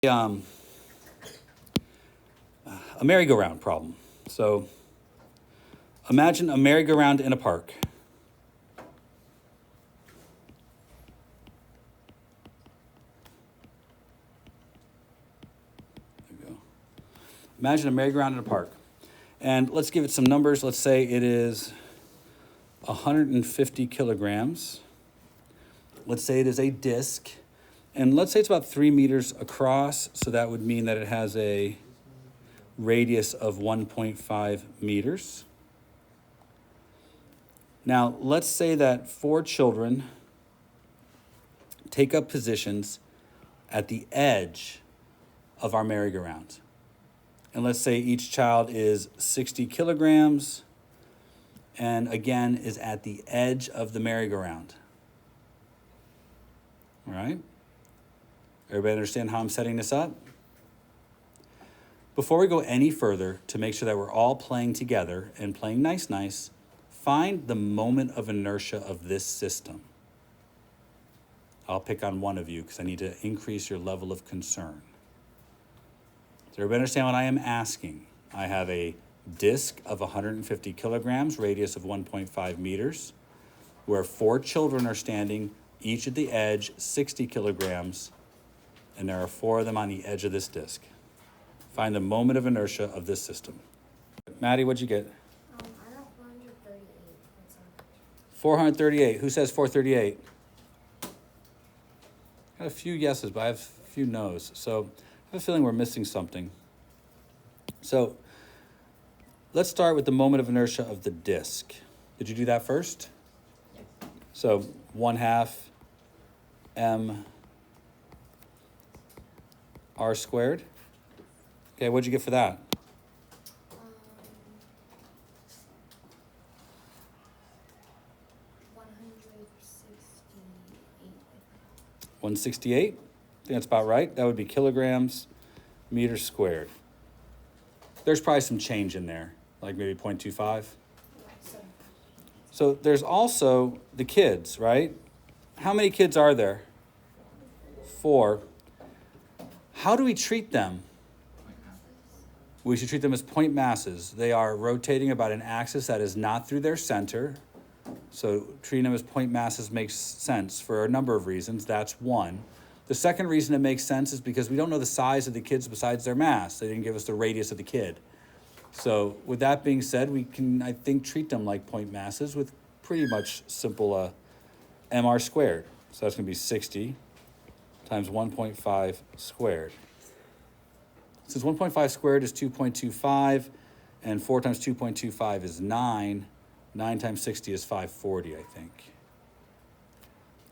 Um, a merry-go-round problem. So imagine a merry-go-round in a park. There we go. Imagine a merry-go-round in a park. And let's give it some numbers. Let's say it is 150 kilograms. Let's say it is a disc. And let's say it's about 3 meters across. So that would mean that it has a radius of 1.5 meters. Now, let's say that 4 children take up positions at the edge of our merry-go-round. And let's say each child is 60 kilograms and again is at the edge of the merry-go-round. All right? Everybody understand how I'm setting this up? Before we go any further, to make sure that we're all playing together and playing nice, find the moment of inertia of this system. I'll pick on one of you because I need to increase your level of concern. Does everybody understand what I am asking? I have a disc of 150 kilograms, radius of 1.5 meters, where 4 children are standing, each at the edge, 60 kilograms, and there are 4 of them on the edge of this disc. Find the moment of inertia of this system. Maddie, what'd you get? I got 438. 438. Who says 438? Got a few yeses, but I have a few no's. So I have a feeling we're missing something. So let's start with the moment of inertia of the disc. Did you do that first? Yes. So 1/2 m r squared. Okay, what'd you get for that? 168. 168? I think that's about right. That would be kilograms meters squared. There's probably some change in there, like maybe 0.25. So there's also the kids, right? How many kids are there? 4. How do we treat them? We should treat them as point masses. They are rotating about an axis that is not through their center. So treating them as point masses makes sense for a number of reasons. That's one. The second reason it makes sense is because we don't know the size of the kids besides their mass. They didn't give us the radius of the kid. So with that being said, we can, I think, treat them like point masses with pretty much simple mr squared. So that's going to be 60 times 1.5 squared. Since 1.5 squared is 2.25, and 4 times 2.25 is 9, 9 times 60 is 540, I think.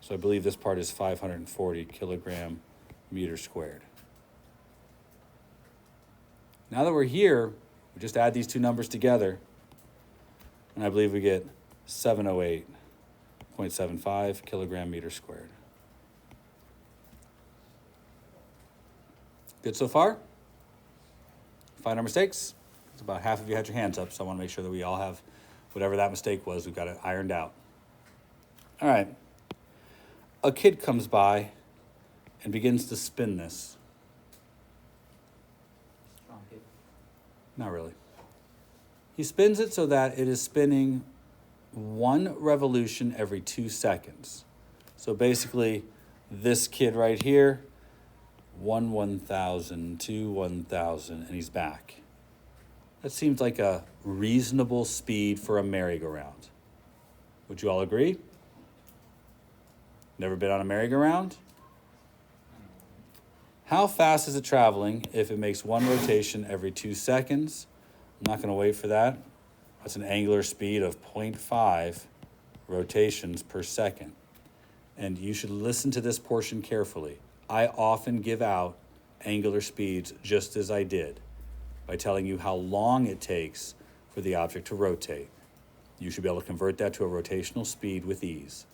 So I believe this part is 540 kilogram meter squared. Now that we're here, we just add these two numbers together, and I believe we get 708.75 kilogram meter squared. Good so far? Find our mistakes? It's about half of you had your hands up, so I want to make sure that we all have whatever that mistake was, we've got it ironed out. All right. A kid comes by and begins to spin this. Not really. He spins it so that it is spinning 1 revolution every 2 seconds. So basically, this kid right here, 1,000, 2, 1,000, and he's back. That seems like a reasonable speed for a merry-go-round. Would you all agree? Never been on a merry-go-round? How fast is it traveling if it makes 1 rotation every 2 seconds? I'm not going to wait for that. That's an angular speed of 0.5 rotations per second. And you should listen to this portion carefully. I often give out angular speeds just as I did, by telling you how long it takes for the object to rotate. You should be able to convert that to a rotational speed with ease.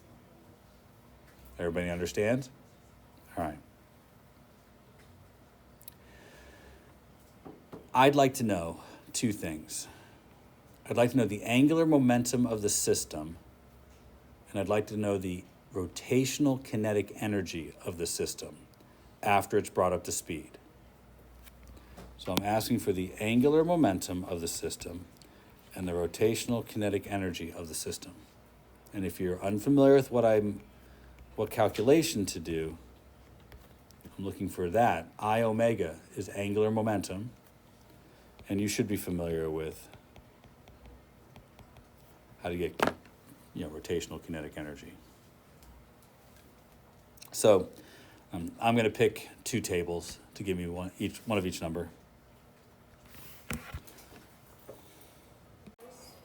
Everybody understand? All right. I'd like to know 2 things. I'd like to know the angular momentum of the system, and I'd like to know the rotational kinetic energy of the system after it's brought up to speed. So I'm asking for the angular momentum of the system and the rotational kinetic energy of the system. And if you're unfamiliar with what calculation to do, I'm looking for that. I omega is angular momentum, and you should be familiar with how to get, rotational kinetic energy. So I'm going to pick two tables to give me one of each number. This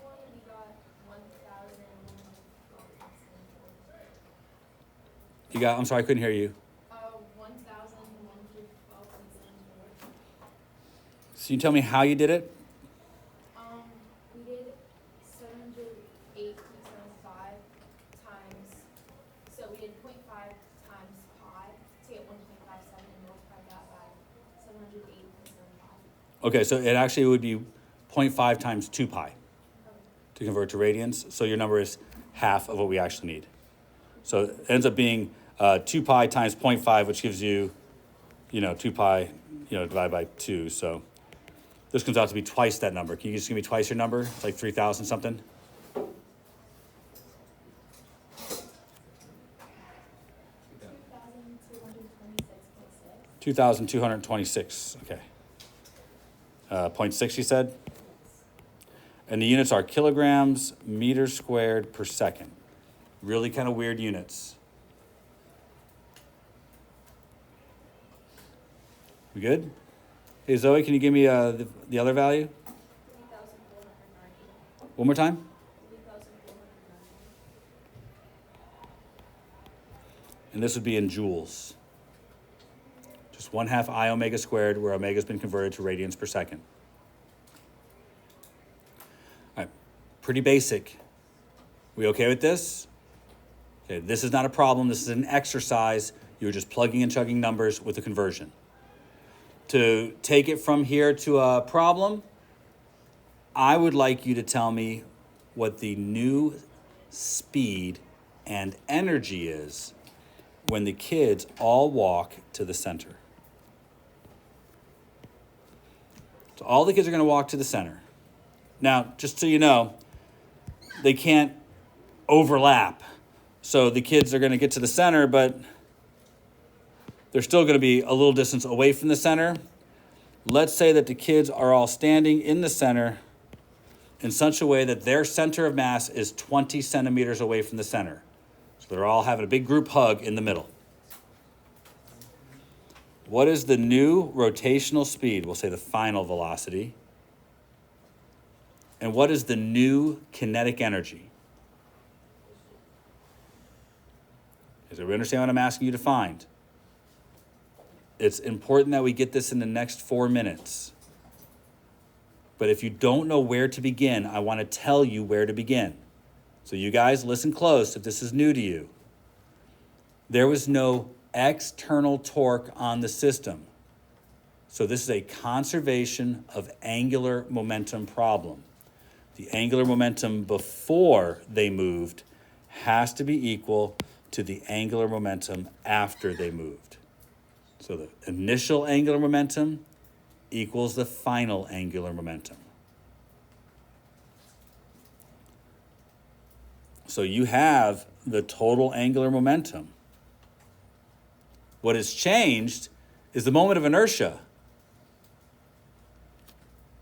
one we got 1,000. I'm sorry, I couldn't hear you. 1,112.74. So you tell me how you did it? We did 708.75 times. So we did 0.5 times pi to get 1.57 and multiplied that by 708.75. Okay, so it actually would be 0.5 times 2 pi Okay. to convert to radians. So your number is half of what we actually need. So it ends up being 2 pi times 0.5, which gives you, 2 pi, divided by 2. So this comes out to be twice that number. Can you just give me twice your number? It's like 3,000 something? 2,226.6. 2,226, okay. 0.6 you said? And the units are kilograms, meters squared per second. Really kind of weird units. We good? Hey, Zoe, can you give me the other value? 3,490. One more time? 3,490. And this would be in joules. Just 1/2 I omega squared, where omega has been converted to radians per second. All right, pretty basic. We okay with this? Okay, this is not a problem. This is an exercise. You're just plugging and chugging numbers with a conversion. To take it from here to a problem, I would like you to tell me what the new speed and energy is when the kids all walk to the center. So all the kids are going to walk to the center. Now, just so you know, they can't overlap. So the kids are going to get to the center, but they're still going to be a little distance away from the center. Let's say that the kids are all standing in the center in such a way that their center of mass is 20 centimeters away from the center. So they're all having a big group hug in the middle. What is the new rotational speed? We'll say the final velocity. And what is the new kinetic energy? So we understand what I'm asking you to find. It's important that we get this in the next 4 minutes. But if you don't know where to begin, I want to tell you where to begin. So you guys listen close if this is new to you. There was no external torque on the system. So this is a conservation of angular momentum problem. The angular momentum before they moved has to be equal to the angular momentum after they moved. So the initial angular momentum equals the final angular momentum. So you have the total angular momentum. What has changed is the moment of inertia.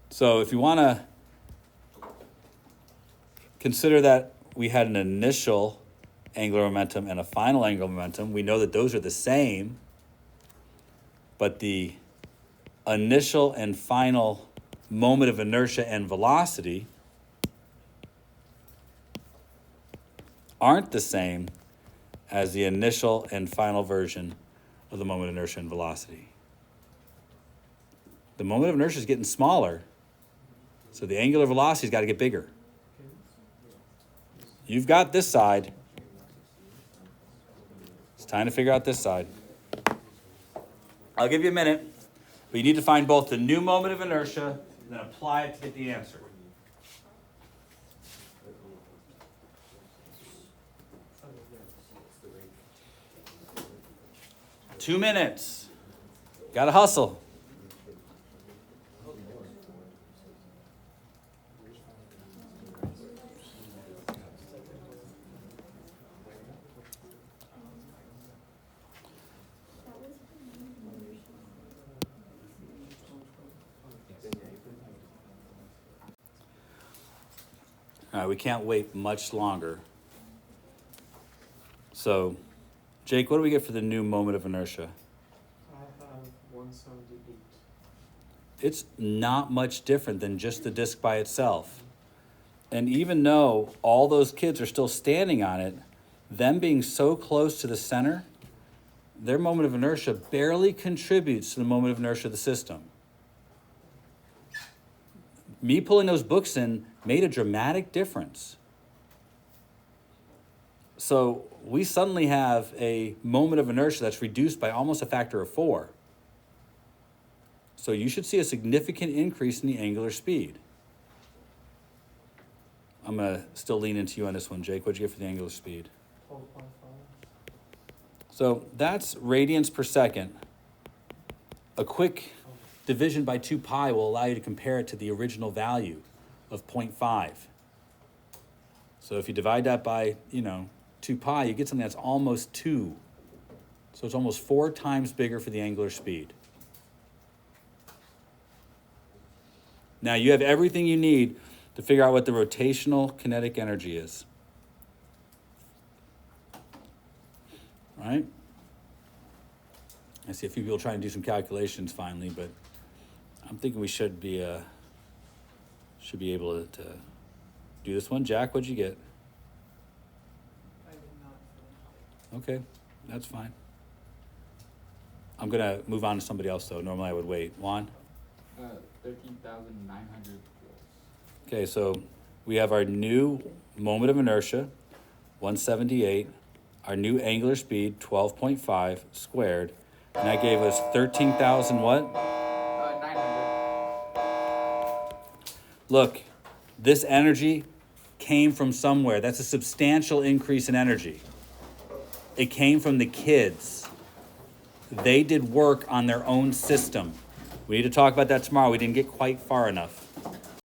So if you want to consider that we had an initial angular momentum and a final angular momentum, we know that those are the same, but the initial and final moment of inertia and velocity aren't the same as the initial and final version of the moment of inertia and velocity. The moment of inertia is getting smaller, so the angular velocity's got to get bigger. You've got this side. It's time to figure out this side. I'll give you a minute, but you need to find both the new moment of inertia and then apply it to get the answer. Two minutes. Gotta hustle. right, we can't wait much longer. So, Jake, what do we get for the new moment of inertia? I have 178. It's not much different than just the disc by itself. And even though all those kids are still standing on it, them being so close to the center, their moment of inertia barely contributes to the moment of inertia of the system. Me pulling those books in made a dramatic difference. So we suddenly have a moment of inertia that's reduced by almost a factor of 4. So you should see a significant increase in the angular speed. I'm going to still lean into you on this one, Jake. What'd you get for the angular speed? 12.5. So that's radians per second. A quick division by 2 pi will allow you to compare it to the original value of 0.5. So if you divide that by, 2 pi, you get something that's almost 2. So it's almost 4 times bigger for the angular speed. Now you have everything you need to figure out what the rotational kinetic energy is. Right? I see a few people trying to do some calculations finally, but I'm thinking we should be able to do this one. Jack, what'd you get? I did not finish. Okay, that's fine. I'm gonna move on to somebody else though. Normally I would wait. Juan? 13,900 joules. Okay, so we have our new moment of inertia, 178, our new angular speed, 12.5 squared, and that gave us 13,000 what? 900. Look, this energy came from somewhere. That's a substantial increase in energy. It came from the kids. They did work on their own system. We need to talk about that tomorrow. We didn't get quite far enough.